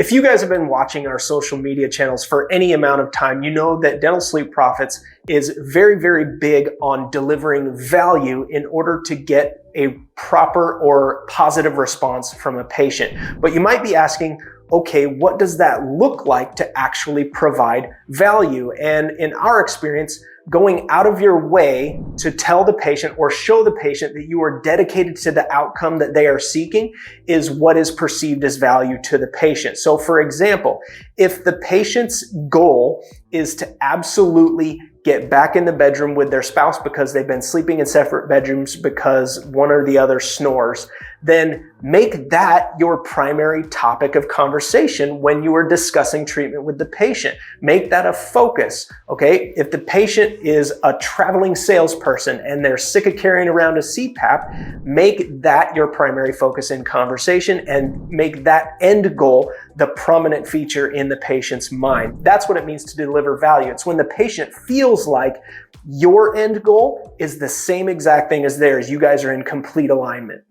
If you guys have been watching our social media channels for any amount of time, you know that Dental Sleep Profits is very, very big on delivering value in order to get a proper or positive response from a patient. But you might be asking, okay, what does that look like to actually provide value? And in our experience, going out of your way to tell the patient or show the patient that you are dedicated to the outcome that they are seeking is what is perceived as value to the patient. So for example, if the patient's goal is to absolutely get back in the bedroom with their spouse because they've been sleeping in separate bedrooms because one or the other snores, then make that your primary topic of conversation when you are discussing treatment with the patient. Make that a focus, okay? If the patient is a traveling salesperson and they're sick of carrying around a CPAP, make that your primary focus in conversation and make that end goal the prominent feature in the patient's mind. That's what it means to deliver value. It's when the patient feels like your end goal is the same exact thing as theirs. You guys are in complete alignment.